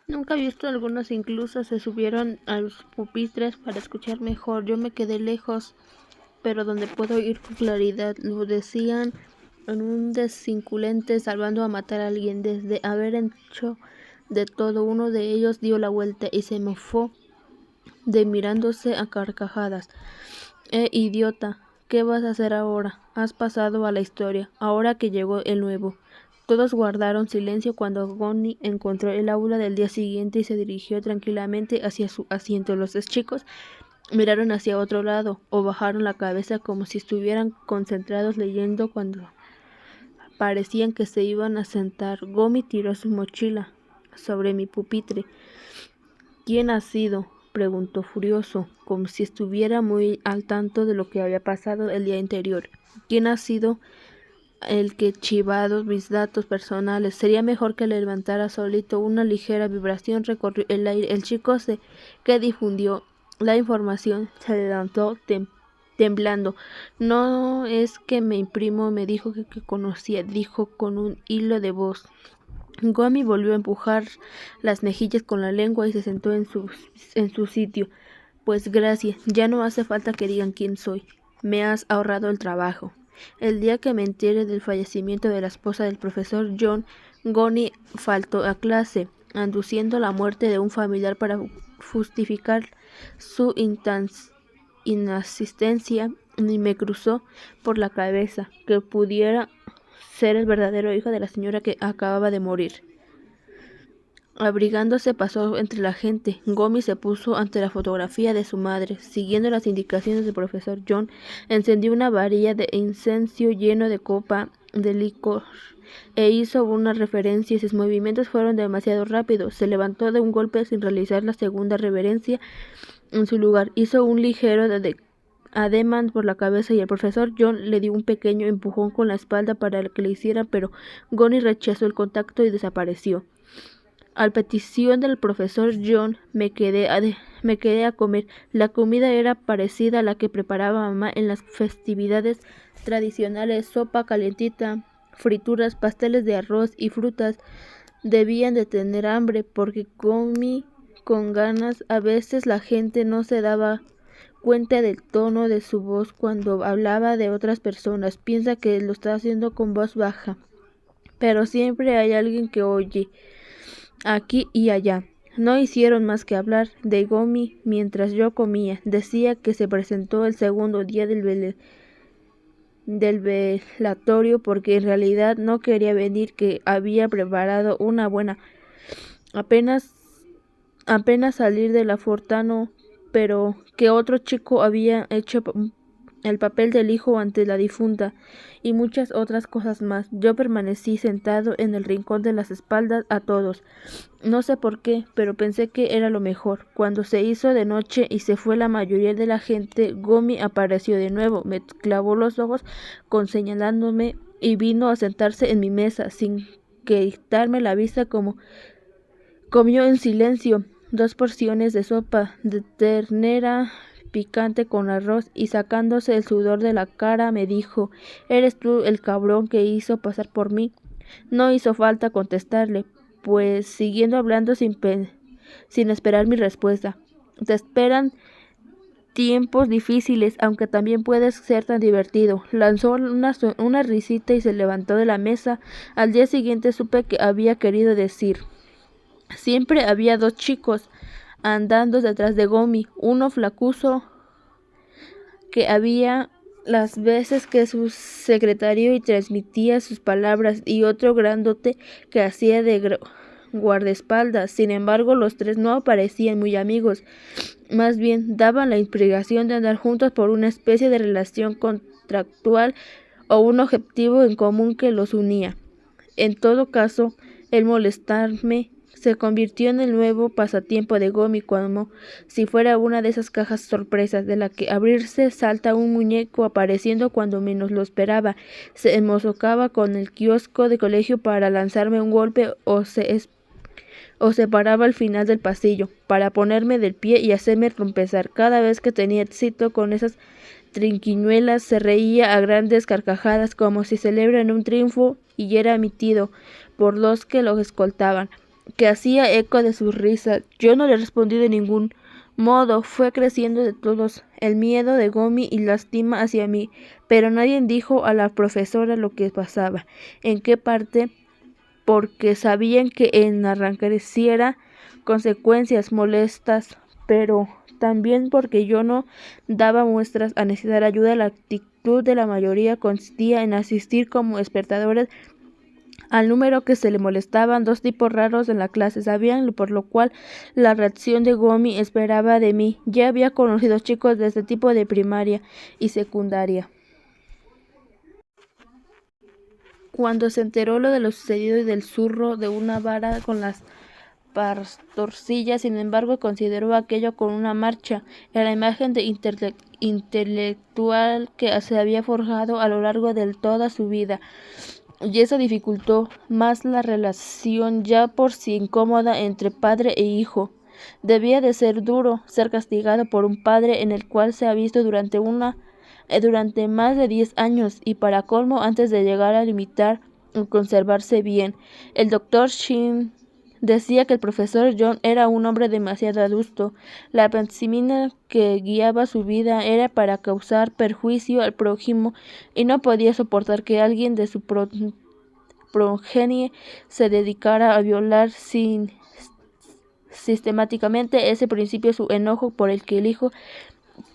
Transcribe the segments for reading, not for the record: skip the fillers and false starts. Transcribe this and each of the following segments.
Nunca he visto algunos, incluso se subieron a los pupitres para escuchar mejor. Yo me quedé lejos, pero donde puedo oír con claridad. Lo decían en un desinculente salvando a matar a alguien. Desde haber hecho de todo, uno de ellos dio la vuelta y se mofó de mirándose a carcajadas. Idiota, ¿qué vas a hacer ahora? Has pasado a la historia, ahora que llegó el nuevo. Todos guardaron silencio cuando Gonny encontró el aula del día siguiente y se dirigió tranquilamente hacia su asiento. Los dos chicos miraron hacia otro lado o bajaron la cabeza como si estuvieran concentrados leyendo cuando parecían que se iban a sentar. Gomi tiró su mochila sobre mi pupitre. ¿Quién ha sido?, preguntó furioso, como si estuviera muy al tanto de lo que había pasado el día anterior. ¿Quién ha sido el que chivado mis datos personales? Sería mejor que le levantara solito. Una ligera vibración recorrió el aire. El chico que difundió la información se levantó temblando. No es que mi primo me dijo que conocía, dijo con un hilo de voz. Gomi volvió a empujar las mejillas con la lengua y se sentó en su sitio. Pues gracias, ya no hace falta que digan quién soy. Me has ahorrado el trabajo. El día que me enteré del fallecimiento de la esposa del profesor John, Goni faltó a clase, aduciendo la muerte de un familiar para justificar su inasistencia. Ni me cruzó por la cabeza que pudiera ser el verdadero hijo de la señora que acababa de morir. Abrigándose pasó entre la gente. Gomi se puso ante la fotografía de su madre. Siguiendo las indicaciones del profesor John, encendió una varilla de incienso lleno de copa de licor e hizo una reverencia. Sus movimientos fueron demasiado rápidos. Se levantó de un golpe sin realizar la segunda reverencia. En su lugar, hizo un ligero ademán por la cabeza y el profesor John le dio un pequeño empujón con la espalda para que le hiciera, pero Gomi rechazó el contacto y desapareció. A petición del profesor John me quedé a comer. La comida era parecida a la que preparaba mamá en las festividades tradicionales: sopa calientita, frituras, pasteles de arroz y frutas. Debían de tener hambre porque comí con ganas. A veces la gente no se daba cuenta del tono de su voz cuando hablaba de otras personas. Piensa que lo está haciendo con voz baja, pero siempre hay alguien que oye, aquí y allá. No hicieron más que hablar de Gomi mientras yo comía. Decía que se presentó el segundo día del velatorio porque en realidad no quería venir, que había preparado una buena apenas salir de la Fortano, pero que otro chico había hecho el papel del hijo ante la difunta, y muchas otras cosas más. Yo permanecí sentado en el rincón de las espaldas a todos. No sé por qué, pero pensé que era lo mejor. Cuando se hizo de noche y se fue la mayoría de la gente, Gomi apareció de nuevo, me clavó los ojos con señalándome y vino a sentarse en mi mesa sin quitarme la vista. Como comió en silencio 2 porciones de sopa de ternera picante con arroz y sacándose el sudor de la cara me dijo: ¿Eres tú el cabrón que hizo pasar por mí? No hizo falta contestarle, pues siguiendo hablando sin esperar mi respuesta. Te esperan tiempos difíciles, aunque también puedes ser tan divertido. Lanzó una risita y se levantó de la mesa. Al día siguiente supe que había querido decir: siempre había 2 chicos andando detrás de Gomi, uno flacuzo que había las veces que su secretario y transmitía sus palabras, y otro grandote que hacía de guardaespaldas. Sin embargo, los 3 no parecían muy amigos, más bien daban la impresión de andar juntos por una especie de relación contractual o un objetivo en común que los unía. En todo caso, el molestarme se convirtió en el nuevo pasatiempo de Gomi, como si fuera una de esas cajas sorpresas de la que abrirse salta un muñeco apareciendo cuando menos lo esperaba. Se emozocaba con el kiosco de colegio para lanzarme un golpe o se paraba al final del pasillo para ponerme del pie y hacerme trompezar. Cada vez que tenía éxito con esas trinquiñuelas se reía a grandes carcajadas como si celebraran un triunfo y era emitido por los que lo escoltaban. que hacía eco de sus risas. Yo no le respondí de ningún modo. Fue creciendo de todos el miedo de Gomi y lástima hacia mí, pero nadie dijo a la profesora lo que pasaba, en qué parte, porque sabían que en arrancareciera consecuencias molestas, pero también porque yo no daba muestras a necesitar ayuda. La actitud de la mayoría consistía en asistir como espectadores al número que se le molestaban. Dos tipos raros en la clase sabían, por lo cual la reacción de Gomi esperaba de mí. Ya había conocido chicos de este tipo de primaria y secundaria. Cuando se enteró lo de lo sucedido y del zurro de una vara con las pastorcillas, sin embargo, consideró aquello con una marcha en la imagen de intelectual que se había forjado a lo largo de toda su vida, y eso dificultó más la relación ya por sí incómoda entre padre e hijo. Debía de ser duro ser castigado por un padre en el cual se ha visto durante más de 10 años, y para colmo, antes de llegar a limitar o conservarse bien. El doctor Shin decía que el profesor John era un hombre demasiado adusto. La pensimina que guiaba su vida era para causar perjuicio al prójimo, y no podía soportar que alguien de su progenie se dedicara a violar sistemáticamente ese principio. Su enojo por el que el hijo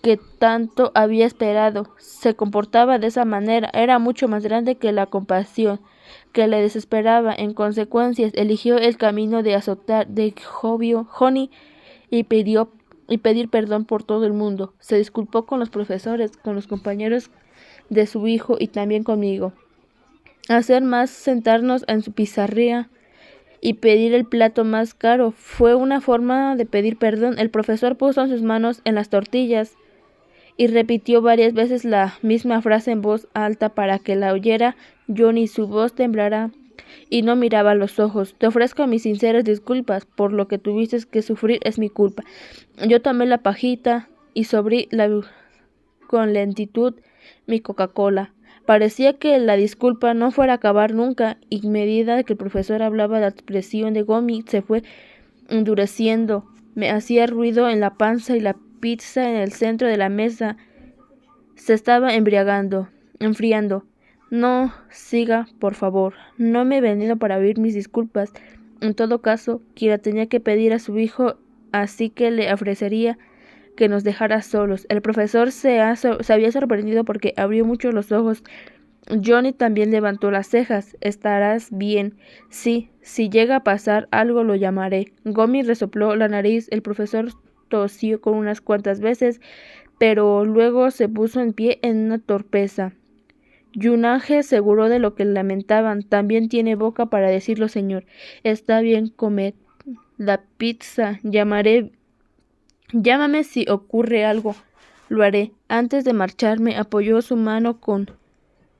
que tanto había esperado se comportaba de esa manera era mucho más grande que la compasión que le desesperaba. En consecuencia, eligió el camino de azotar de Johnny y pedir perdón por todo el mundo. Se disculpó con los profesores, con los compañeros de su hijo y también conmigo. Hacer más sentarnos en su pizarría y pedir el plato más caro fue una forma de pedir perdón. El profesor puso sus manos en las tortillas y repitió varias veces la misma frase en voz alta para que la oyera Johnny. Su voz temblara y no miraba a los ojos. Te ofrezco mis sinceras disculpas por lo que tuviste que sufrir, es mi culpa. Yo tomé la pajita y sobrí con lentitud mi Coca-Cola. Parecía que la disculpa no fuera a acabar nunca, y a medida que el profesor hablaba, la expresión de Gomi se fue endureciendo. Me hacía ruido en la panza, y la pizza en el centro de la mesa se estaba enfriando. No siga, por favor. No me he venido para oír mis disculpas. En todo caso, quien tenía que pedir a su hijo, así que le ofrecería que nos dejara solos. El profesor se había sorprendido porque abrió mucho los ojos. Johnny también levantó las cejas. ¿Estarás bien? Sí, si llega a pasar algo lo llamaré. Gomi resopló la nariz. El profesor tosió con unas cuantas veces, pero luego se puso en pie en una torpeza. Yunage aseguró de lo que lamentaban. También tiene boca para decirlo, señor. Está bien, comed la pizza. Llámame si ocurre algo. Lo haré. Antes de marcharme, apoyó su mano con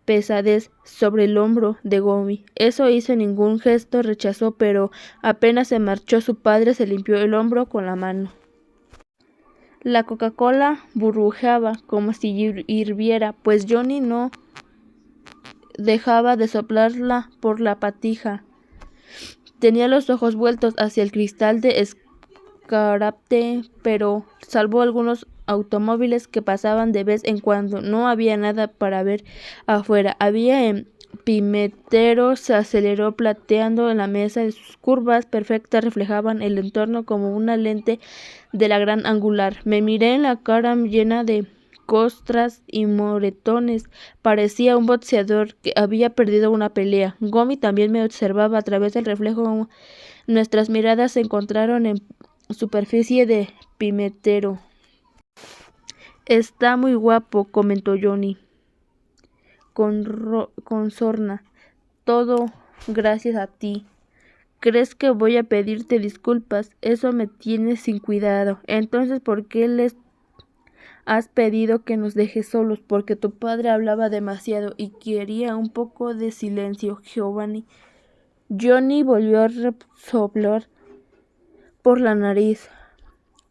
pesadez sobre el hombro de Gomi. Eso hizo ningún gesto, rechazó, pero apenas se marchó su padre se limpió el hombro con la mano. La Coca-Cola burbujeaba como si hirviera, pues Johnny no dejaba de soplarla por la patija. Tenía los ojos vueltos hacia el cristal de escaparate, pero salvo algunos automóviles que pasaban de vez en cuando, no había nada para ver afuera. Había en Pimentero se aceleró plateando en la mesa, de sus curvas perfectas reflejaban el entorno como una lente de la gran angular. Me miré en la cara llena de costras y moretones. Parecía un boxeador que había perdido una pelea. Gomi también me observaba a través del reflejo. Nuestras miradas se encontraron en superficie de Pimentero. Está muy guapo, comentó Johnny con sorna. Todo gracias a ti. ¿Crees que voy a pedirte disculpas? Eso me tiene sin cuidado. Entonces, ¿por qué les has pedido que nos dejes solos? Porque tu padre hablaba demasiado y quería un poco de silencio, Giovanni. Johnny volvió a resoplar por la nariz,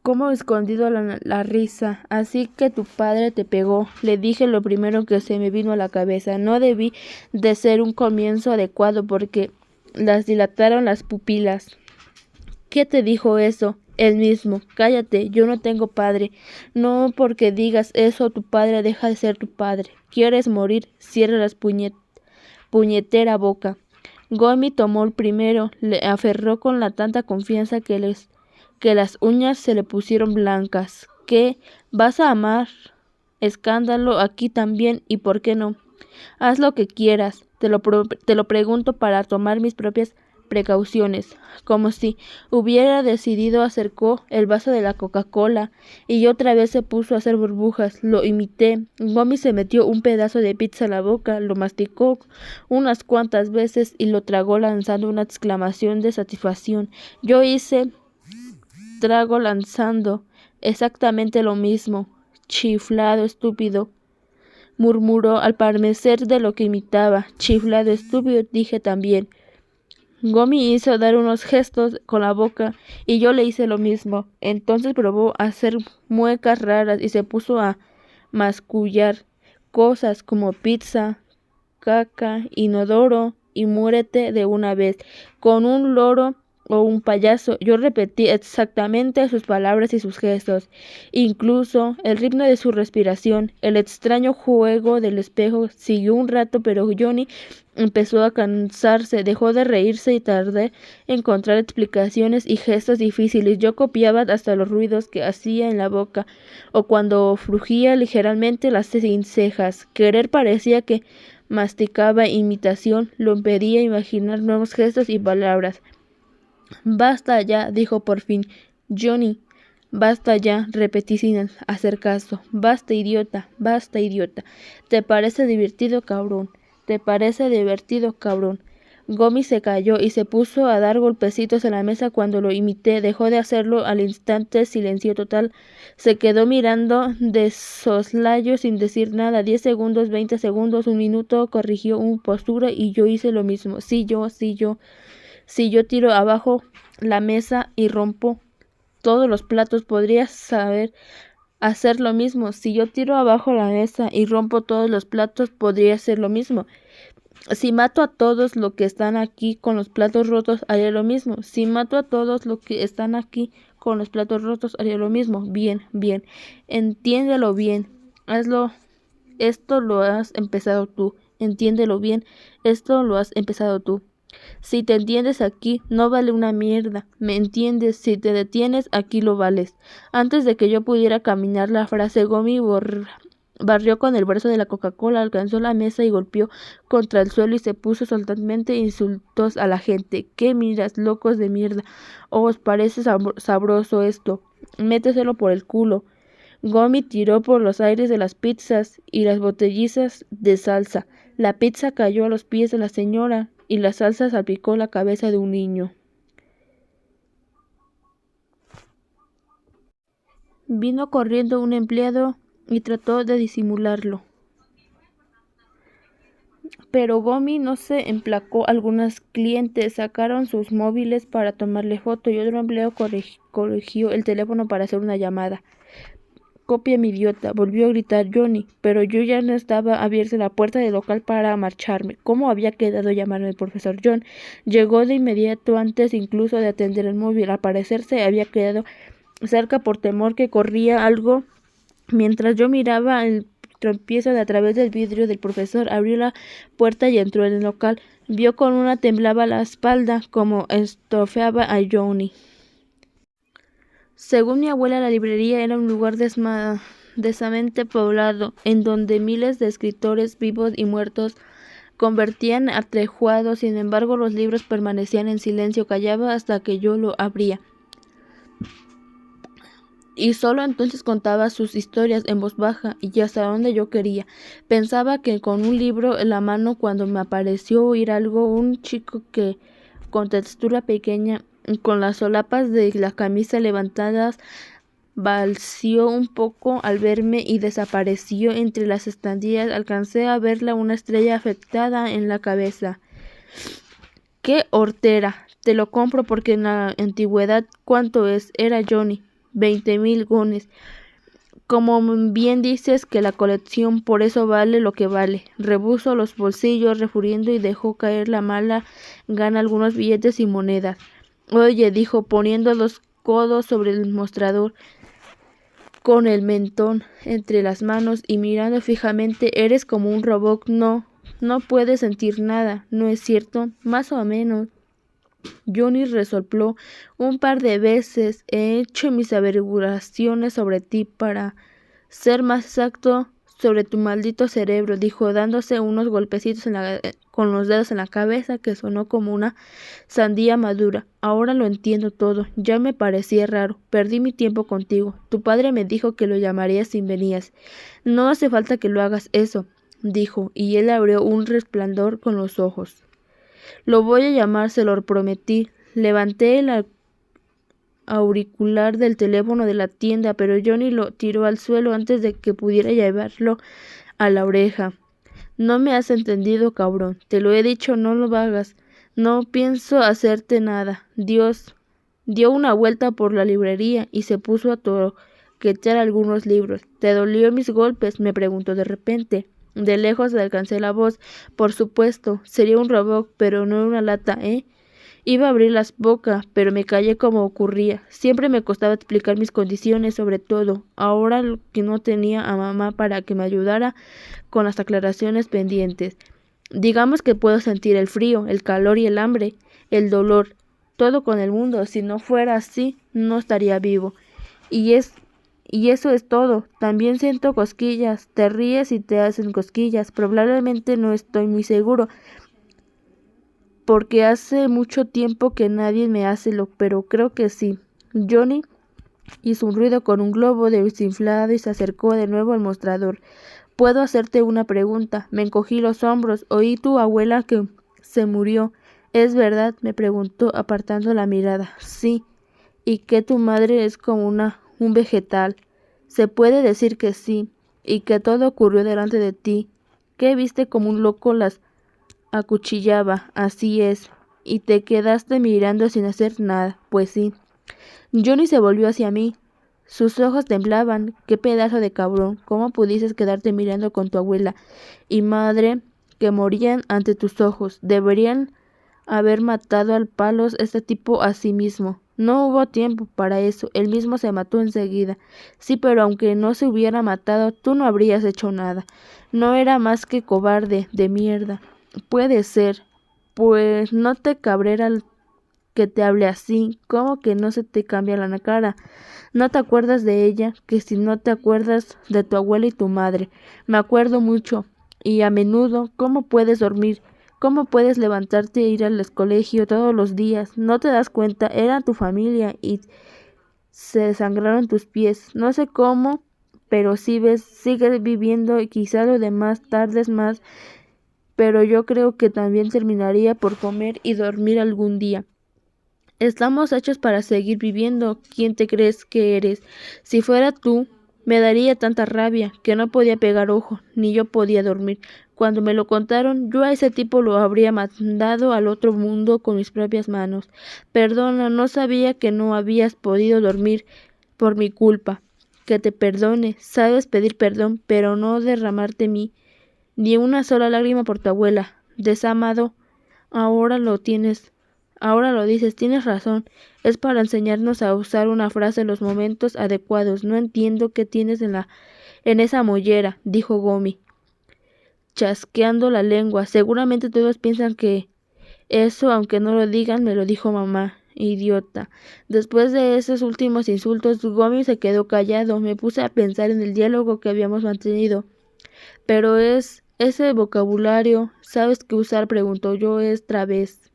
como escondido la risa. Así que tu padre te pegó. Le dije lo primero que se me vino a la cabeza. No debí de ser un comienzo adecuado porque las dilataron las pupilas. ¿Qué te dijo eso? Él mismo. Cállate, yo no tengo padre. No porque digas eso tu padre deja de ser tu padre. ¿Quieres morir? Cierra las puñetera boca. Gomi tomó el primero, le aferró con la tanta confianza que las uñas se le pusieron blancas. ¿Qué? ¿Vas a amar? Escándalo aquí también, ¿y por qué no? Haz lo que quieras, te lo pregunto para tomar mis propias precauciones. Como si hubiera decidido, acercó el vaso de la Coca-Cola y otra vez se puso a hacer burbujas. Lo imité. Gomi se metió un pedazo de pizza en la boca, lo masticó unas cuantas veces y lo tragó lanzando una exclamación de satisfacción. Yo hice trago lanzando exactamente lo mismo. Chiflado estúpido, murmuró al parecer de lo que imitaba. Chiflado estúpido, dije también. Gomi hizo dar unos gestos con la boca y yo le hice lo mismo. Entonces probó a hacer muecas raras y se puso a mascullar cosas como pizza, caca, inodoro y muérete de una vez, con un loro o un payaso. Yo repetí exactamente sus palabras y sus gestos, incluso el ritmo de su respiración. El extraño juego del espejo siguió un rato, pero Johnny empezó a cansarse, dejó de reírse y tardé en encontrar explicaciones y gestos difíciles. Yo copiaba hasta los ruidos que hacía en la boca o cuando frugía ligeramente las cejas. Querer parecía que masticaba imitación, lo impedía imaginar nuevos gestos y palabras. Basta ya, dijo por fin. Johnny, basta ya, repetí sin hacer caso. Basta, idiota, basta, idiota. ¿Te parece divertido, cabrón? ¿Te parece divertido, cabrón? Gomi se calló y se puso a dar golpecitos en la mesa cuando lo imité. Dejó de hacerlo al instante, silencio total. Se quedó mirando de soslayo sin decir nada. 10 segundos, 20 segundos, un minuto, corrigió una postura y yo hice lo mismo. Si yo tiro abajo la mesa y rompo todos los platos, podrías saber hacer lo mismo. Si yo tiro abajo la mesa y rompo todos los platos, podría hacer lo mismo. Si mato a todos los que están aquí con los platos rotos, haré lo mismo. Si mato a todos los que están aquí con los platos rotos, haré lo mismo. Bien, bien. Entiéndelo bien. Hazlo. Esto lo has empezado tú. Entiéndelo bien. Esto lo has empezado tú. Si te entiendes aquí, no vale una mierda. ¿Me entiendes? Si te detienes, aquí lo vales. Antes de que yo pudiera caminar la frase, Gomi barrió con el brazo de la Coca-Cola, alcanzó la mesa y golpeó contra el suelo y se puso soltamente insultos a la gente. ¿Qué miras, locos de mierda? ¿Os parece sabroso esto? Méteselo por el culo. Gomi tiró por los aires de las pizzas y las botellizas de salsa. La pizza cayó a los pies de la señora y la salsa salpicó la cabeza de un niño. Vino corriendo un empleado y trató de disimularlo. Pero Gomi no se emplacó. Algunos clientes sacaron sus móviles para tomarle foto y otro empleado corrigió el teléfono para hacer una llamada. Copia mi idiota, volvió a gritar Johnny, pero yo ya no estaba abierta la puerta del local para marcharme. ¿Cómo había quedado llamarme el profesor John? Llegó de inmediato antes incluso de atender el móvil. Al parecer se había quedado cerca por temor que corría algo. Mientras yo miraba el tropiezo de a través del vidrio del profesor, abrió la puerta y entró en el local. Vio con una temblaba la espalda como estrofeaba a Johnny. Según mi abuela, la librería era un lugar densamente poblado, en donde miles de escritores vivos y muertos convertían atrejuados. Sin embargo, los libros permanecían en silencio. Callaba hasta que yo lo abría. Y solo entonces contaba sus historias en voz baja y hasta donde yo quería. Pensaba que con un libro en la mano cuando me pareció oír algo, un chico que con textura pequeña, con las solapas de la camisa levantadas, balsió un poco al verme y desapareció entre las estanterías. Alcancé a verla una estrella afectada en la cabeza. ¡Qué hortera! Te lo compro porque en la antigüedad, ¿cuánto es? Era Johnny. 20,000 gones. Como bien dices que la colección por eso vale lo que vale. Rebuzo los bolsillos refuriendo y dejó caer la mala gana algunos billetes y monedas. Oye, dijo, poniendo los codos sobre el mostrador, con el mentón entre las manos y mirando fijamente, eres como un robot, no puedes sentir nada, ¿no es cierto? Más o menos. Johnny resopló un par de veces. He hecho mis averiguaciones sobre ti, para ser más exacto, sobre tu maldito cerebro, dijo, dándose unos golpecitos con los dedos en la cabeza que sonó como una sandía madura. Ahora lo entiendo todo. Ya me parecía raro. Perdí mi tiempo contigo. Tu padre me dijo que lo llamarías si venías. No hace falta que lo hagas eso, dijo, y él abrió un resplandor con los ojos. Lo voy a llamar, se lo prometí. Levanté el auricular del teléfono de la tienda, pero Johnny lo tiró al suelo antes de que pudiera llevarlo a la oreja. No me has entendido, cabrón. Te lo he dicho, no lo hagas. No pienso hacerte nada. Dios dio una vuelta por la librería y se puso a toquetear algunos libros. ¿Te dolió mis golpes?, me preguntó de repente. De lejos le alcancé la voz. Por supuesto, sería un robot, pero no una lata, ¿eh? Iba a abrir la boca, pero me callé como ocurría. Siempre me costaba explicar mis condiciones, sobre todo ahora que no tenía a mamá para que me ayudara con las aclaraciones pendientes. Digamos que puedo sentir el frío, el calor y el hambre, el dolor, todo con el mundo. Si no fuera así, no estaría vivo. Y eso es todo. También siento cosquillas. Te ríes y te hacen cosquillas. Probablemente no estoy muy seguro, porque hace mucho tiempo que nadie me hace pero creo que sí. Johnny hizo un ruido con un globo desinflado y se acercó de nuevo al mostrador. ¿Puedo hacerte una pregunta? Me encogí los hombros. Oí tu abuela que se murió. ¿Es verdad?, me preguntó apartando la mirada. Sí. ¿Y que tu madre es como un vegetal? Se puede decir que sí. ¿Y que todo ocurrió delante de ti? ¿Qué viste como un loco las acuchillaba? Así es. ¿Y te quedaste mirando sin hacer nada? Pues sí. Johnny se volvió hacia mí. Sus ojos temblaban. ¡Qué pedazo de cabrón! ¿Cómo pudiste quedarte mirando con tu abuela y madre que morían ante tus ojos? Deberían haber matado al palos este tipo a sí mismo. No hubo tiempo para eso. Él mismo se mató enseguida. Sí, pero aunque no se hubiera matado, tú no habrías hecho nada. No era más que cobarde de mierda. Puede ser. Pues no te cabrera que te hable así. ¿Cómo que no se te cambia la cara? ¿No te acuerdas de ella? Que si no te acuerdas de tu abuela y tu madre. Me acuerdo mucho, y a menudo. ¿Cómo puedes dormir? ¿Cómo puedes levantarte e ir al colegio todos los días? ¿No te das cuenta? Era tu familia y se desangraron tus pies. No sé cómo, pero si ves, sigues viviendo y quizá lo demás tardes más, pero yo creo que también terminaría por comer y dormir algún día. Estamos hechos para seguir viviendo. ¿Quién te crees que eres? Si fuera tú, me daría tanta rabia que no podía pegar ojo, ni yo podía dormir. Cuando me lo contaron, yo a ese tipo lo habría mandado al otro mundo con mis propias manos. Perdona, no sabía que no habías podido dormir por mi culpa. Que te perdone, sabes pedir perdón, pero no derramarte ni una sola lágrima por tu abuela. Desamado, ahora lo tienes. Ahora lo dices, tienes razón. Es para enseñarnos a usar una frase en los momentos adecuados. No entiendo qué tienes en esa mollera, dijo Gomi, chasqueando la lengua. Seguramente todos piensan que eso, aunque no lo digan, me lo dijo mamá. Idiota. Después de esos últimos insultos, Gomi se quedó callado. Me puse a pensar en el diálogo que habíamos mantenido. Pero ese vocabulario, ¿sabes qué usar?, preguntó yo otra vez.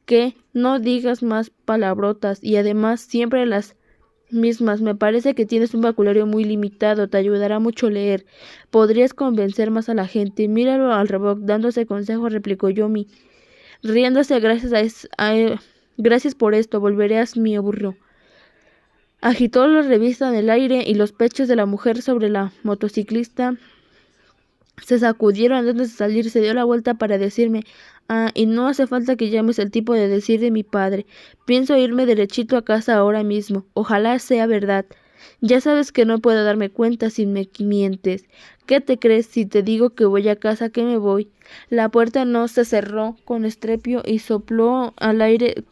¿Qué? No digas más palabrotas, y además siempre las mismas. Me parece que tienes un vocabulario muy limitado. Te ayudará mucho leer. Podrías convencer más a la gente. Míralo al robot, dándose consejos, replicó Yomi, riéndose. Gracias por esto. Volveré a mi burro. Agitó la revista en el aire y los pechos de la mujer sobre la motociclista se sacudieron antes de salir. Se dio la vuelta para decirme: ah, y no hace falta que llames el tipo de decir de mi padre. Pienso irme derechito a casa ahora mismo. Ojalá sea verdad. Ya sabes que no puedo darme cuenta si me mientes. ¿Qué te crees si te digo que voy a casa, que me voy? La puerta no se cerró con estrépito y sopló al aire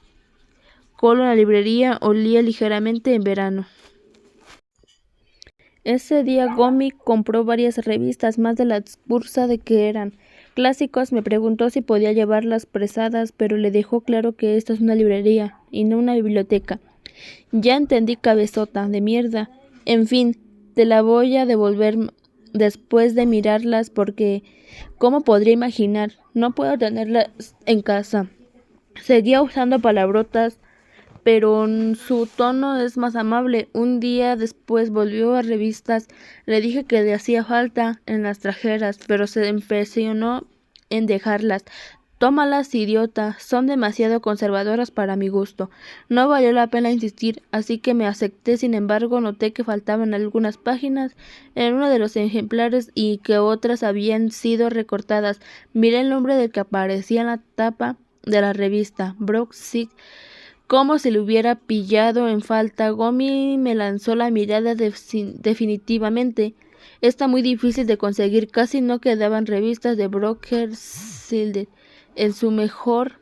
alcohol en la librería olía ligeramente en verano. Ese día Gomi compró varias revistas, más de la bursa de que eran clásicos. Me preguntó si podía llevarlas presadas, pero le dejó claro que esto es una librería y no una biblioteca. Ya entendí, cabezota de mierda. En fin, te la voy a devolver después de mirarlas porque, ¿cómo podría imaginar? No puedo tenerlas en casa. Seguía usando palabrotas, pero su tono es más amable. Un día después volvió a revistas. Le dije que le hacía falta en las trajeras, pero se empecinó en dejarlas. Tómalas, idiota, son demasiado conservadoras para mi gusto. No valió la pena insistir, así que me acepté. Sin embargo, noté que faltaban algunas páginas en uno de los ejemplares y que otras habían sido recortadas. Miré el nombre del que aparecía en la tapa de la revista, Brock-Sig, como si lo hubiera pillado en falta. Gomi me lanzó la mirada definitivamente. Está muy difícil de conseguir. Casi no quedaban revistas de Brock-Sig en su mejor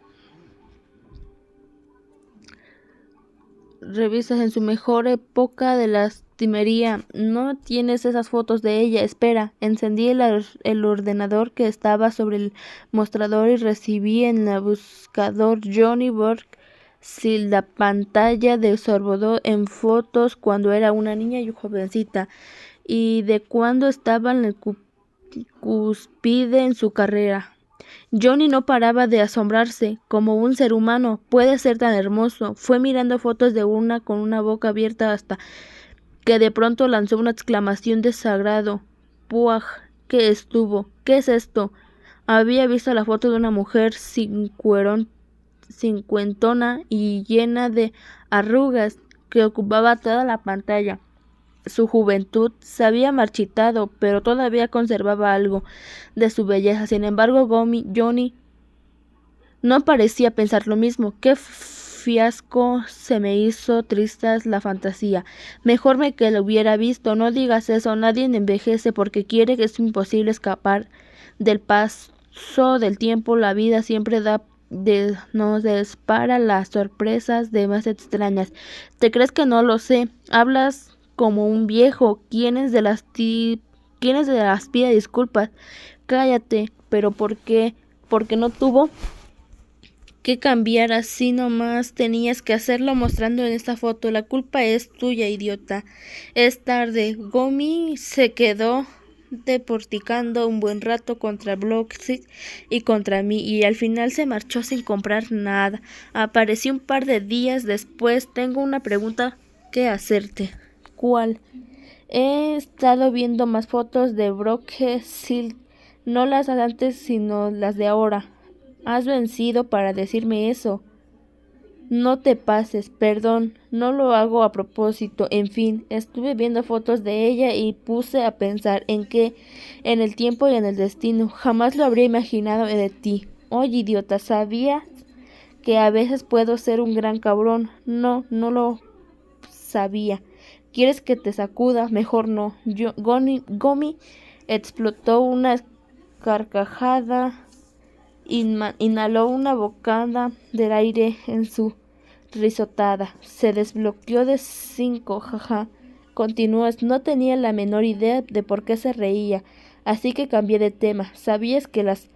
época de lastimería. No tienes esas fotos de ella. Espera. Encendí el ordenador que estaba sobre el mostrador y recibí en el buscador Johnny Burke. Si la pantalla desorbitó en fotos cuando era una niña y jovencita, y de cuando estaba en el cúspide en su carrera. Johnny no paraba de asombrarse. Como un ser humano puede ser tan hermoso. Fue mirando fotos de una con una boca abierta hasta que de pronto lanzó una exclamación de desagrado. ¡Puaj! ¿Qué es esto? Había visto la foto de una mujer cincuentona y llena de arrugas que ocupaba toda la pantalla. Su juventud se había marchitado, pero todavía conservaba algo de su belleza. Sin embargo, Johnny no parecía pensar lo mismo. ¡Qué fiasco! Se me hizo triste la fantasía. Mejor que lo hubiera visto. No digas eso. Nadie envejece porque quiere. Que es imposible escapar del paso del tiempo. La vida siempre nos dispara las sorpresas de más extrañas. ¿Te crees que no lo sé? Hablas como un viejo. ¿Quiénes de las pide disculpas? Cállate. ¿Pero por qué? Porque no tuvo que cambiar, así nomás tenías que hacerlo mostrando en esta foto. La culpa es tuya, idiota. Es tarde. Gomi se quedó deporticando un buen rato contra Bloxy y contra mí, y al final se marchó sin comprar nada. Apareció un par de días después. Tengo una pregunta que hacerte. ¿Cuál? He estado viendo más fotos de Brock-Sig, no las de antes, sino las de ahora. Has vencido para decirme eso. No te pases, perdón, no lo hago a propósito. En fin, estuve viendo fotos de ella y puse a pensar en el tiempo y en el destino. Jamás lo habría imaginado de ti. Oye, idiota, ¿sabías que a veces puedo ser un gran cabrón? No, no lo sabía. ¿Quieres que te sacuda? Mejor no. Gomi explotó una carcajada. Inhaló una bocada del aire en su risotada. Se desbloqueó de 5, jaja. Continuó. No tenía la menor idea de por qué se reía, así que cambié de tema. ¿Sabías que las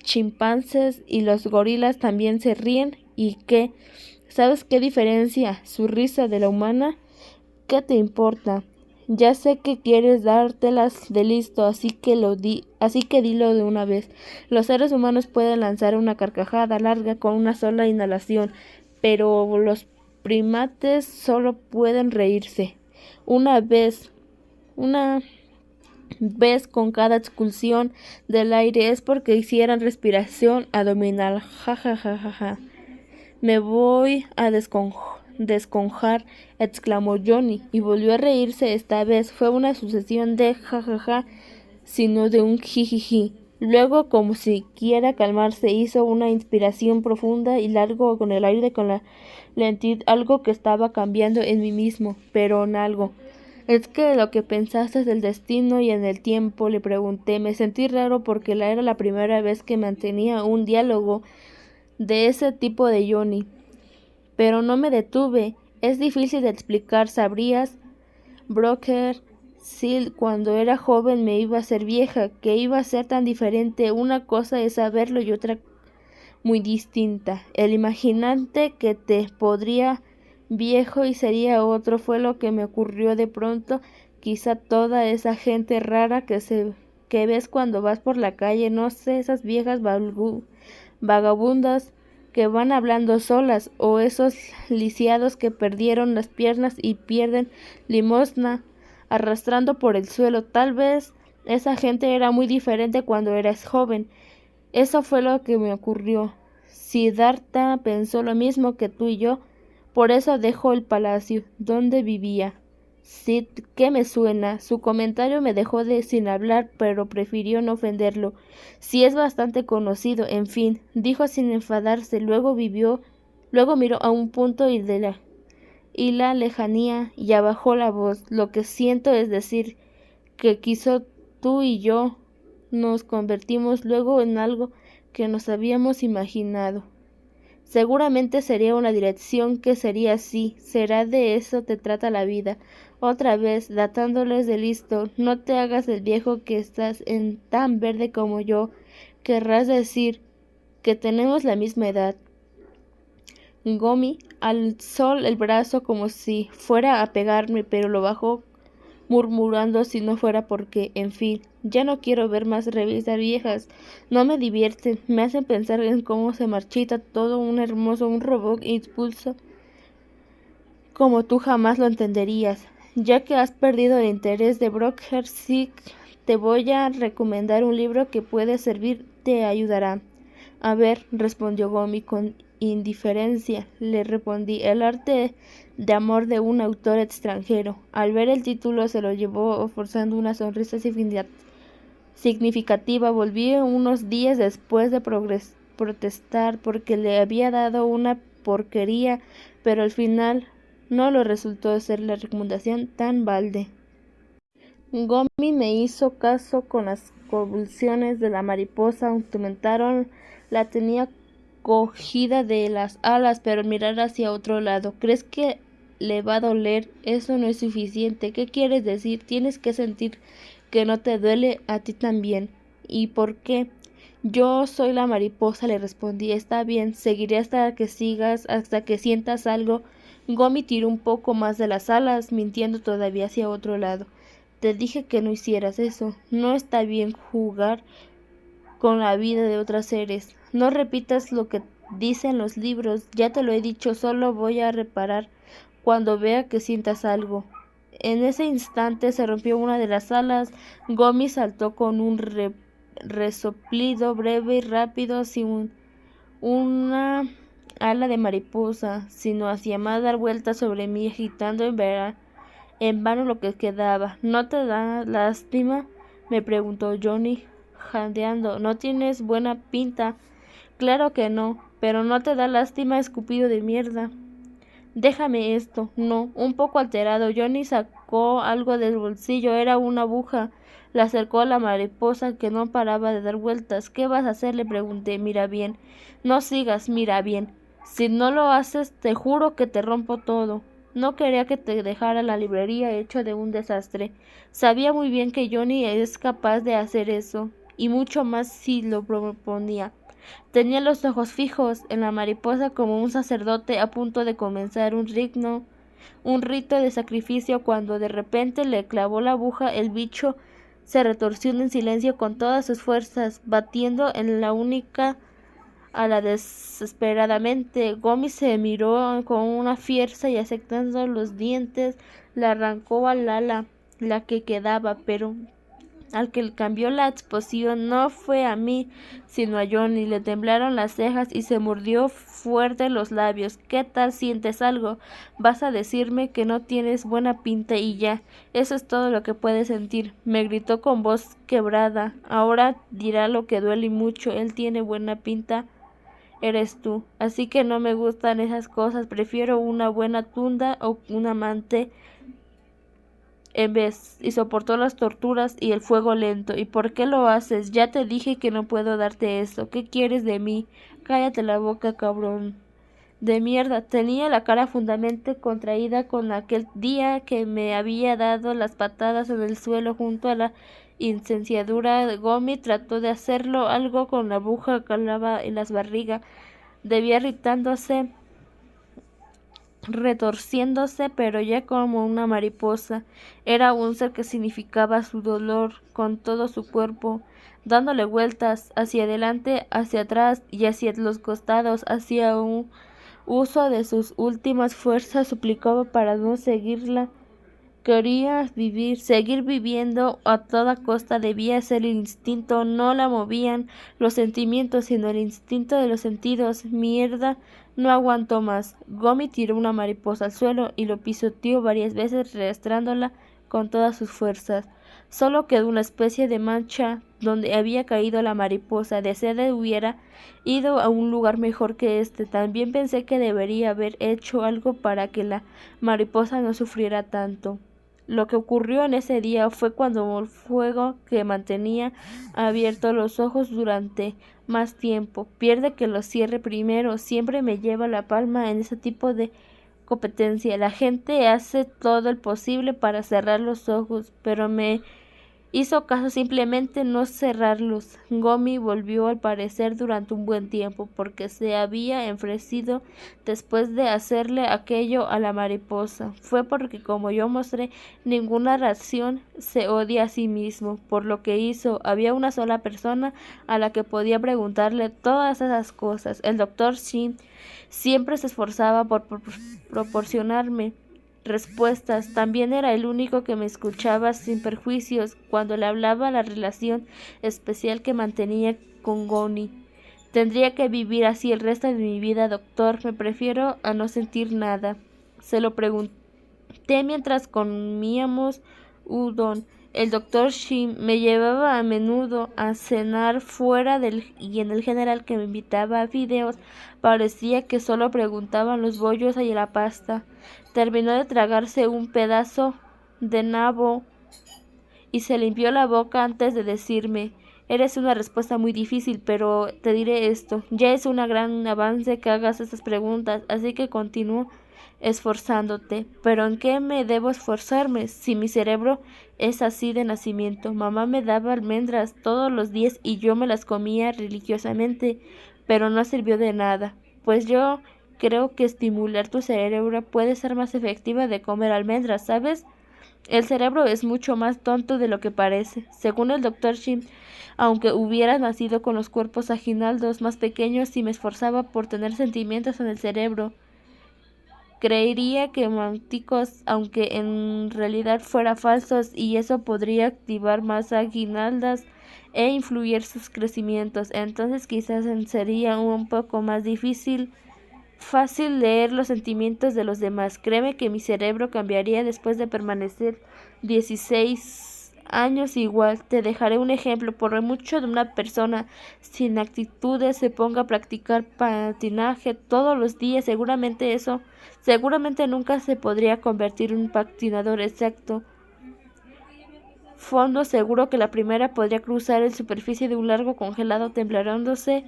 chimpancés y los gorilas también se ríen? ¿Y qué? ¿Sabes qué diferencia su risa de la humana? ¿Qué te importa? Ya sé que quieres dártelas de listo, así que dilo de una vez. Los seres humanos pueden lanzar una carcajada larga con una sola inhalación, pero los primates solo pueden reírse una vez con cada expulsión del aire. Es porque hicieran respiración abdominal. Ja, ja, ja, ja, ja. Me voy a desconjar, exclamó Johnny, y volvió a reírse. Esta vez fue una sucesión de jajaja, sino de un jijiji. Luego, como si quiera calmarse, hizo una inspiración profunda y largo con el aire, con la lentitud. Algo que estaba cambiando en mí mismo, pero en algo. ¿Es que lo que pensaste del destino y en el tiempo? Le pregunté. Me sentí raro porque era la primera vez que mantenía un diálogo de ese tipo de Johnny. pero no me detuve. Es difícil de explicar, ¿sabrías? Broker, si cuando era joven me iba a ser vieja, que iba a ser tan diferente. Una cosa es saberlo y otra muy distinta. El imaginante que te podría viejo y sería otro fue lo que me ocurrió de pronto. Quizá toda esa gente rara que ves cuando vas por la calle, no sé, esas viejas vagabundas que van hablando solas, o esos lisiados que perdieron las piernas y pierden limosna arrastrando por el suelo. Tal vez esa gente era muy diferente cuando eras joven. Eso fue lo que me ocurrió. Siddhartha pensó lo mismo que tú y yo, por eso dejó el palacio donde vivía. Sid, ¿qué me suena? Su comentario me dejó sin hablar, pero prefirió no ofenderlo. Sí es bastante conocido, en fin, dijo sin enfadarse. Luego miró a un punto y la lejanía, y abajó la voz. Lo que siento es decir que quiso tú y yo nos convertimos luego en algo que nos habíamos imaginado. Seguramente sería una dirección que sería así, será de eso te trata la vida. Otra vez, datándoles de listo, no te hagas el viejo que estás en tan verde como yo, querrás decir que tenemos la misma edad. Gomi alzó el brazo como si fuera a pegarme, pero lo bajó murmurando si no fuera porque, en fin, ya no quiero ver más revistas viejas, no me divierten, me hacen pensar en cómo se marchita todo un robot impulso, como tú jamás lo entenderías. Ya que has perdido el interés de Broker, sí, te voy a recomendar un libro que puede servir, te ayudará. A ver, respondió Gomi con indiferencia. Le respondí, El arte de amor de un autor extranjero. Al ver el título se lo llevó forzando una sonrisa significativa. Volví unos días después de protestar porque le había dado una porquería, pero al final no lo resultó ser la recomendación tan balde. Gomi me hizo caso con las convulsiones de la mariposa aumentaron. La tenía cogida de las alas, pero al mirar hacia otro lado. ¿Crees que le va a doler? Eso no es suficiente. ¿Qué quieres decir? Tienes que sentir que no te duele a ti también. ¿Y por qué? Yo soy la mariposa, le respondí. Está bien, seguiré hasta que sientas algo. Gomi tiró un poco más de las alas, mintiendo todavía hacia otro lado. Te dije que no hicieras eso. No está bien jugar con la vida de otros seres. No repitas lo que dicen los libros. Ya te lo he dicho, solo voy a reparar cuando vea que sientas algo. En ese instante se rompió una de las alas. Gomi saltó con un resoplido breve y rápido, sin una ala de mariposa, sino hacía más dar vueltas sobre mí, agitando en vano lo que quedaba. ¿No te da lástima? Me preguntó Johnny, jadeando. ¿No tienes buena pinta? Claro que no, pero ¿no te da lástima, escupido de mierda? Déjame esto. No, un poco alterado, Johnny sacó algo del bolsillo. Era una aguja. La acercó a la mariposa que no paraba de dar vueltas. ¿Qué vas a hacer? Le pregunté. Mira bien. No sigas, mira bien. Si no lo haces, te juro que te rompo todo. No quería que te dejara la librería hecho de un desastre. Sabía muy bien que Johnny es capaz de hacer eso, y mucho más si lo proponía. Tenía los ojos fijos en la mariposa como un sacerdote a punto de comenzar un rito de sacrificio cuando de repente le clavó la aguja. El bicho se retorció en silencio con todas sus fuerzas, batiendo en la única ala desesperadamente. Gomi se miró con una fiereza y aceptando los dientes le arrancó al ala la que quedaba, pero al que cambió la exposición no fue a mí, sino a Johnny. Le temblaron las cejas y se mordió fuerte los labios. ¿Qué tal? ¿Sientes algo? Vas a decirme que no tienes buena pinta y ya. Eso es todo lo que puedes sentir. Me gritó con voz quebrada. Ahora dirá lo que duele y mucho. Él tiene buena pinta. Eres tú. Así que no me gustan esas cosas. Prefiero una buena tunda o un amante en vez, y soportó las torturas y el fuego lento. ¿Y por qué lo haces? Ya te dije que no puedo darte eso. ¿Qué quieres de mí? Cállate la boca, cabrón. de mierda. Tenía la cara fundamentalmente contraída con aquel día que me había dado las patadas en el suelo junto a la incendiadura. Gomi trató de hacerlo, algo con la aguja calaba en las barrigas. Debía irritándose, retorciéndose, pero ya como una mariposa. Era un ser que significaba su dolor con todo su cuerpo, dándole vueltas hacia adelante, hacia atrás y hacia los costados, hacia un uso de sus últimas fuerzas, suplicaba para no seguirla. Quería vivir, seguir viviendo a toda costa. Debía ser el instinto, no la movían los sentimientos, sino el instinto de los sentidos. Mierda, no aguantó más. Gomi tiró una mariposa al suelo y lo pisoteó varias veces, arrastrándola con todas sus fuerzas. Solo quedó una especie de mancha donde había caído la mariposa. Deseada hubiera ido a un lugar mejor que este. También pensé que debería haber hecho algo para que la mariposa no sufriera tanto. Lo que ocurrió en ese día fue cuando el fuego que mantenía abiertos los ojos durante más tiempo pierde que los cierre primero. Siempre me lleva la palma en ese tipo de competencia. La gente hace todo el posible para cerrar los ojos, pero me hizo caso simplemente no cerrarlos. Gomi volvió al parecer durante un buen tiempo, porque se había enfrecido después de hacerle aquello a la mariposa. Fue porque, como yo mostré ninguna reacción, se odia a sí mismo por lo que hizo. Había una sola persona a la que podía preguntarle todas esas cosas. El doctor Shin siempre se esforzaba por proporcionarme respuestas. También era el único que me escuchaba sin perjuicios cuando le hablaba la relación especial que mantenía con Goni. Tendría que vivir así el resto de mi vida, doctor. Me prefiero a no sentir nada. Se lo pregunté mientras comíamos udon. El doctor Shin me llevaba a menudo a cenar fuera y en el general que me invitaba a videos parecía que solo preguntaban los bollos y la pasta. Terminó de tragarse un pedazo de nabo y se limpió la boca antes de decirme: eres una respuesta muy difícil, pero te diré esto. Ya es un gran avance que hagas estas preguntas, así que continúo esforzándote. ¿Pero en qué me debo esforzarme si mi cerebro es así de nacimiento? Mamá me daba almendras todos los días y yo me las comía religiosamente, pero no sirvió de nada. Pues yo creo que estimular tu cerebro puede ser más efectiva de comer almendras, ¿sabes? El cerebro es mucho más tonto de lo que parece. Según el doctor Shin, aunque hubiera nacido con los cuerpos aguinaldos más pequeños, si me esforzaba por tener sentimientos en el cerebro, creería que manticos, aunque en realidad fuera falsos, y eso podría activar más aguinaldas e influir sus crecimientos. Entonces quizás sería un poco más fácil leer los sentimientos de los demás. Créeme que mi cerebro cambiaría después de permanecer 16 años igual. Te dejaré un ejemplo. Por mucho de una persona sin actitudes se ponga a practicar patinaje todos los días, seguramente nunca se podría convertir en un patinador exacto. Fondo seguro que la primera podría cruzar la superficie de un lago congelado temblándose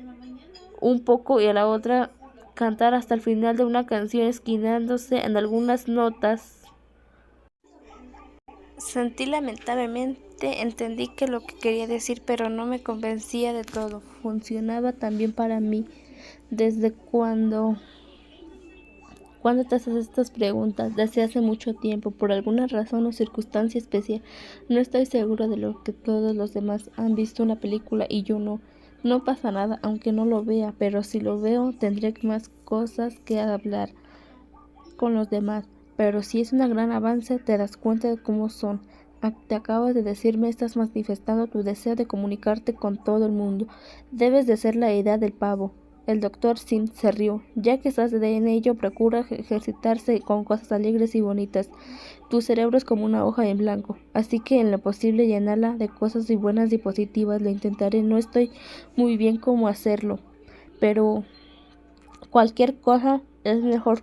un poco y a la otra cantar hasta el final de una canción esquinándose en algunas notas. Sentí lamentablemente, entendí que lo que quería decir, pero no me convencía de todo. Funcionaba también para mí. ¿Desde cuándo te haces estas preguntas? Desde hace mucho tiempo, por alguna razón o circunstancia especial. No estoy seguro de lo que todos los demás han visto una película y yo no. No pasa nada, aunque no lo vea, pero si lo veo tendré más cosas que hablar con los demás. Pero si es un gran avance, te das cuenta de cómo son. Te acabas de decirme, estás manifestando tu deseo de comunicarte con todo el mundo. Debes de ser la idea del pavo. El doctor Sim se rió. Ya que estás en ello, procura ejercitarse con cosas alegres y bonitas. Tu cerebro es como una hoja en blanco, así que en lo posible llenarla de cosas buenas y positivas. Lo intentaré. No estoy muy bien cómo hacerlo, pero cualquier cosa es mejor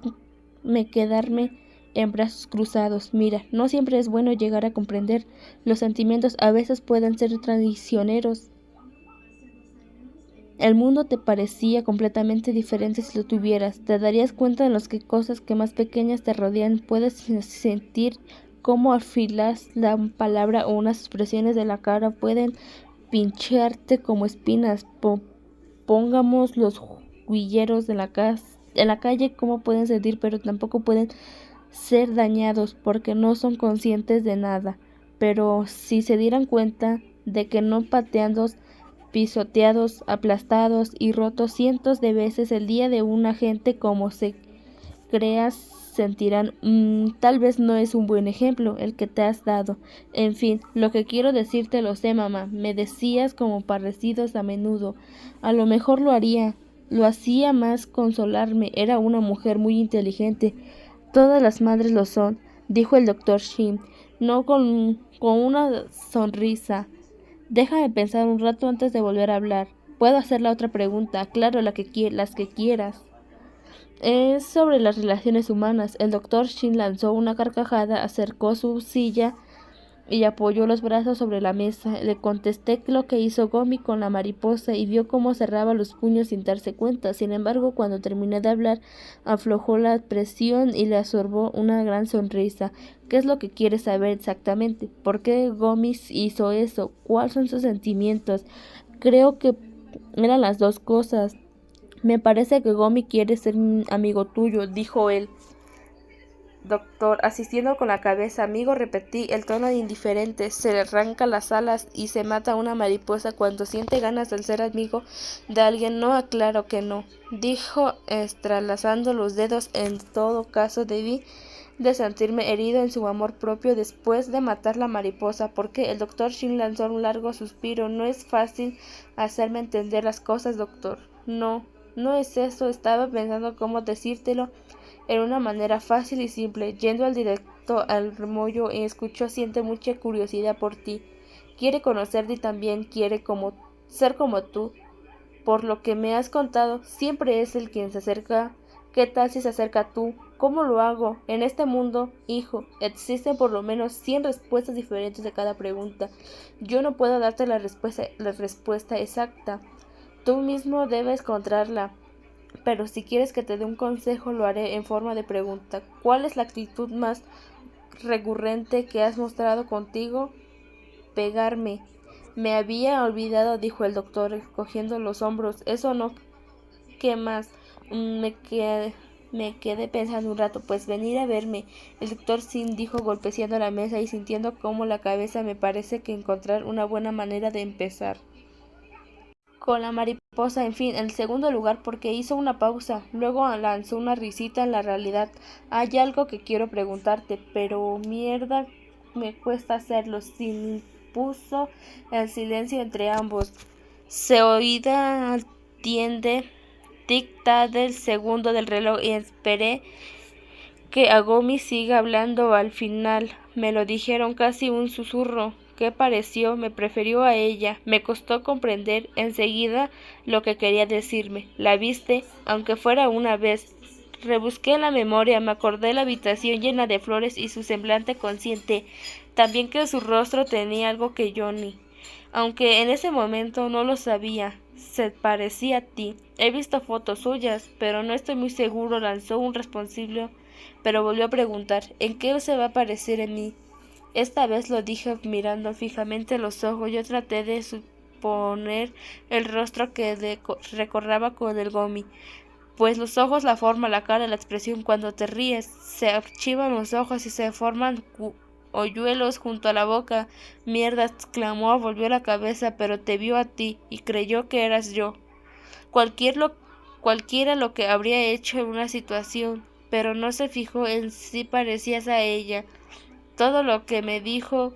me quedarme en brazos cruzados. Mira, no siempre es bueno llegar a comprender los sentimientos. A veces pueden ser traicioneros. El mundo te parecía completamente diferente si lo tuvieras. Te darías cuenta de las cosas que más pequeñas te rodean. Puedes sentir cómo afilas la palabra o unas expresiones de la cara pueden pincharte como espinas. Pongamos los huilleros de la calle, cómo pueden sentir, pero tampoco pueden ser dañados porque no son conscientes de nada. Pero si se dieran cuenta de que no pateados, pisoteados, aplastados y rotos cientos de veces el día de una gente como se creas, sentirán, tal vez no es un buen ejemplo el que te has dado. En fin, lo que quiero decirte lo sé, mamá. Me decías como parecidos a menudo. A lo mejor lo haría. Lo hacía más consolarme. Era una mujer muy inteligente. Todas las madres lo son, dijo el doctor Shin, no con una sonrisa. Déjame pensar un rato antes de volver a hablar. Puedo hacer la otra pregunta, claro, las que quieras. Es sobre las relaciones humanas. El doctor Shin lanzó una carcajada, acercó su silla y apoyó los brazos sobre la mesa. Le contesté lo que hizo Gomi con la mariposa y vio cómo cerraba los puños sin darse cuenta. Sin embargo, cuando terminé de hablar, aflojó la presión y le absorbó una gran sonrisa. ¿Qué es lo que quieres saber exactamente? ¿Por qué Gomi hizo eso? ¿Cuáles son sus sentimientos? Creo que eran las dos cosas. Me parece que Gomi quiere ser un amigo tuyo, dijo él. Doctor, asistiendo con la cabeza, amigo, repetí, el tono indiferente, se le arranca las alas y se mata una mariposa cuando siente ganas de ser amigo de alguien. No, aclaro que no, dijo, entrelazando los dedos. En todo caso, debí de sentirme herido en su amor propio después de matar la mariposa, porque el doctor Shin lanzó un largo suspiro. No es fácil hacerme entender las cosas, doctor. No, no es eso, estaba pensando cómo decírtelo en una manera fácil y simple, yendo al directo al mollo y escuchó, siente mucha curiosidad por ti. Quiere conocerte y también quiere ser como tú. Por lo que me has contado, siempre es el quien se acerca. ¿Qué tal si se acerca tú? ¿Cómo lo hago? En este mundo, hijo, existen por lo menos 100 respuestas diferentes de cada pregunta. Yo no puedo darte la respuesta exacta. Tú mismo debes encontrarla. Pero si quieres que te dé un consejo, lo haré en forma de pregunta. ¿Cuál es la actitud más recurrente que has mostrado contigo? Pegarme. Me había olvidado, dijo el doctor, cogiendo los hombros. Eso no. ¿Qué más? Me quedé pensando un rato. Pues venir a verme. El doctor Sin dijo, golpeando la mesa y sintiendo como la cabeza. Me parece que encontrar una buena manera de empezar con la mariposa, en fin, en segundo lugar, porque hizo una pausa, luego lanzó una risita. En la realidad, hay algo que quiero preguntarte, pero mierda, me cuesta hacerlo. Se impuso el silencio entre ambos. Se oía al tiende tic-tac del segundo del reloj y esperé que Agomi siga hablando. Al final me lo dijeron casi un susurro. ¿Qué pareció? Me prefirió a ella. Me costó comprender enseguida lo que quería decirme. ¿La viste? Aunque fuera una vez. Rebusqué en la memoria, me acordé de la habitación llena de flores y su semblante consciente. También que su rostro tenía algo que yo ni, aunque en ese momento no lo sabía. Se parecía a ti. He visto fotos suyas, pero no estoy muy seguro. Lanzó un responsable, pero volvió a preguntar, ¿en qué se va a parecer en mí? Esta vez lo dije mirando fijamente los ojos. Yo traté de suponer el rostro que recordaba con el Gomi. Pues los ojos, la forma, la cara, la expresión. Cuando te ríes, se archivan los ojos y se forman hoyuelos junto a la boca. Mierda, exclamó, volvió la cabeza, pero te vio a ti y creyó que eras yo. Cualquiera lo que habría hecho en una situación, pero no se fijó en si parecías a ella. Todo lo que me dijo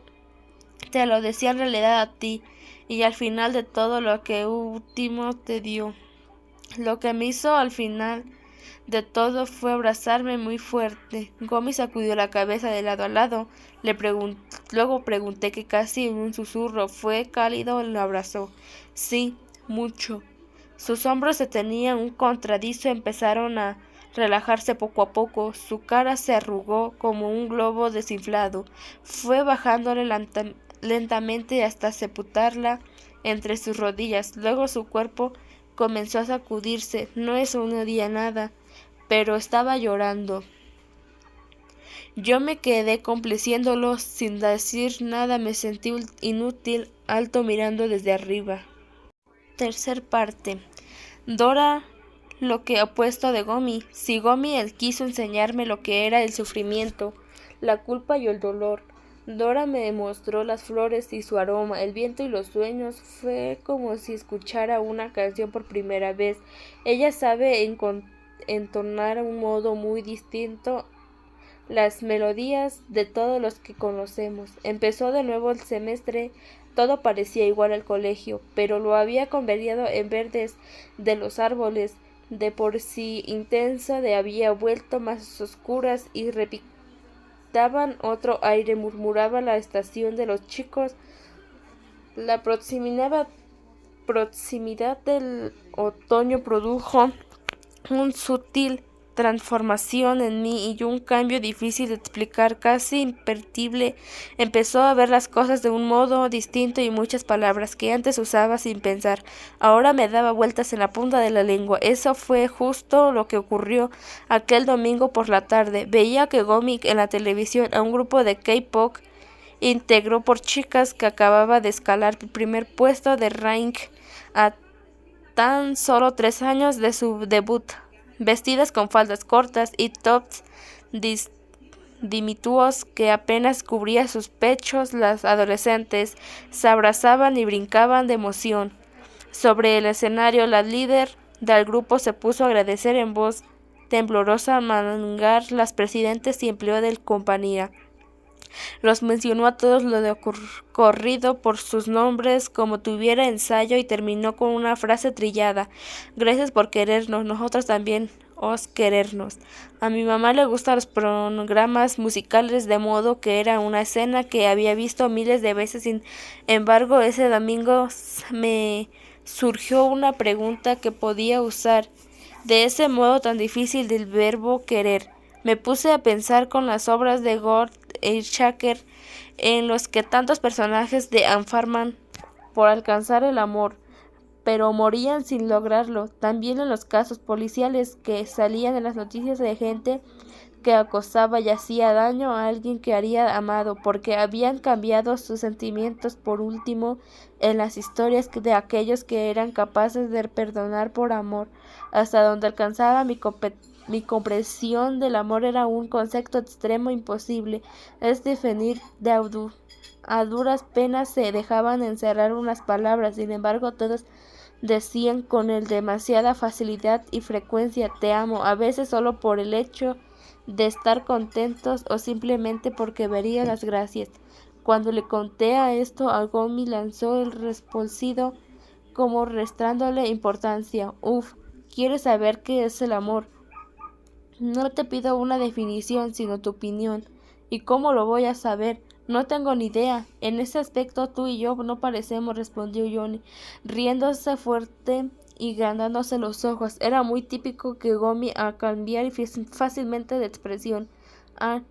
te lo decía en realidad a ti, y al final de todo lo que último te dio. Lo que me hizo al final de todo fue abrazarme muy fuerte. Gomi sacudió la cabeza de lado a lado. Luego pregunté que casi en un susurro. Fue cálido, lo abrazó. Sí, mucho. Sus hombros se tenían un contradizo, empezaron a relajarse poco a poco. Su cara se arrugó como un globo desinflado. Fue bajándole lentamente hasta sepultarla entre sus rodillas. Luego su cuerpo comenzó a sacudirse. No oía nada, pero estaba llorando. Yo me quedé complaciéndolo sin decir nada. Me sentí inútil, alto mirando desde arriba. Tercer parte. Dora, lo que opuesto de Gomi. Si Gomi él quiso enseñarme lo que era el sufrimiento, la culpa y el dolor, Dora me demostró las flores y su aroma, el viento y los sueños. Fue como si escuchara una canción por primera vez. Ella sabe entonar un modo muy distinto las melodías de todos los que conocemos. Empezó de nuevo el semestre. Todo parecía igual al colegio, pero lo había convertido en verdes de los árboles, de por sí intensa, de había vuelto más oscuras y repitaban otro aire, murmuraba la estación de los chicos. La proximidad del otoño produjo un sutil transformación en mí y un cambio difícil de explicar, casi imperceptible. Empezó a ver las cosas de un modo distinto y muchas palabras que antes usaba sin pensar ahora me daba vueltas en la punta de la lengua. Eso fue justo lo que ocurrió aquel domingo por la tarde. Veía que Gomi en la televisión a un grupo de K-pop integrado por chicas que acababa de escalar el primer puesto de rank a tan solo 3 años de su debut, vestidas con faldas cortas y tops diminutos que apenas cubrían sus pechos. Las adolescentes se abrazaban y brincaban de emoción. Sobre el escenario, la líder del grupo se puso a agradecer en voz temblorosa a Mangar, las presidentes y empleó de compañía. Los mencionó a todos lo de corrido por sus nombres como tuviera ensayo y terminó con una frase trillada. Gracias por querernos, nosotros también os querernos. A mi mamá le gustan los programas musicales, de modo que era una escena que había visto miles de veces. Sin embargo, ese domingo me surgió una pregunta que podía usar de ese modo tan difícil del verbo querer. Me puse a pensar con las obras de Gord Shaker en los que tantos personajes de afanarman por alcanzar el amor, pero morían sin lograrlo. También en los casos policiales que salían en las noticias de gente que acosaba y hacía daño a alguien que había amado, porque habían cambiado sus sentimientos. Por último, en las historias de aquellos que eran capaces de perdonar por amor, hasta donde alcanzaba mi comprensión del amor era un concepto extremo imposible es definir a duras penas se dejaban encerrar unas palabras. Sin embargo, todos decían con demasiada facilidad y frecuencia te amo, a veces solo por el hecho de estar contentos o simplemente porque vería las gracias. Cuando le conté esto a Gomi lanzó el responsivo como restándole importancia. ¿Quieres saber qué es el amor? No te pido una definición, sino tu opinión. ¿Y cómo lo voy a saber? No tengo ni idea. En ese aspecto tú y yo no parecemos, respondió Johnny, riéndose fuerte y grandándose los ojos. Era muy típico que Gomi a cambiar fácilmente de expresión.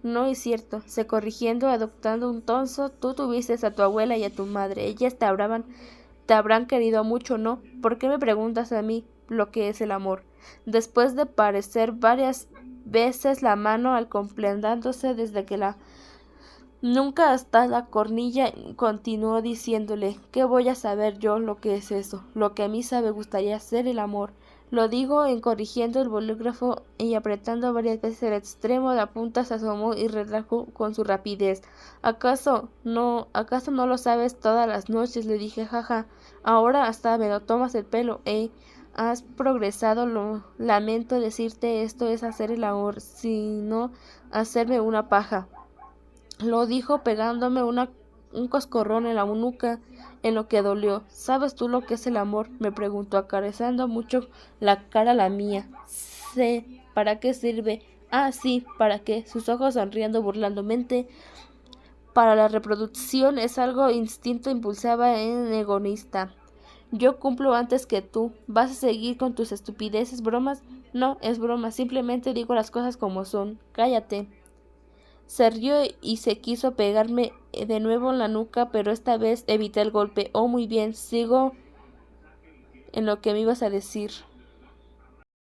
No es cierto, se corrigiendo, adoptando un tonso. Tú tuviste a tu abuela y a tu madre. Ellas te habrán querido mucho, ¿no? ¿Por qué me preguntas a mí lo que es el amor? Después de parecer varias veces la mano al completándose desde que la nunca hasta la cornilla, continuó diciéndole, ¿qué voy a saber yo lo que es eso? Lo que a mí me gustaría ser el amor. Lo digo en corrigiendo el bolígrafo y apretando varias veces el extremo de la punta se asomó y relajó con su rapidez. ¿Acaso no lo sabes todas las noches? Le dije, jaja. Ahora hasta me lo tomas el pelo, Has progresado, lamento decirte esto es hacer el amor, sino hacerme una paja. Lo dijo pegándome un coscorrón en la nuca, en lo que dolió. ¿Sabes tú lo que es el amor? Me preguntó, acariciando mucho la cara a la mía. Sé. ¿Para qué sirve? Sí, ¿para qué? Sus ojos sonriendo burlandamente. Para la reproducción es algo instinto impulsaba en egoísta. Yo cumplo antes que tú. ¿Vas a seguir con tus estupideces bromas? No, es broma. Simplemente digo las cosas como son. Cállate. Se rió y se quiso pegarme de nuevo en la nuca, pero esta vez evité el golpe. Muy bien, sigo en lo que me ibas a decir.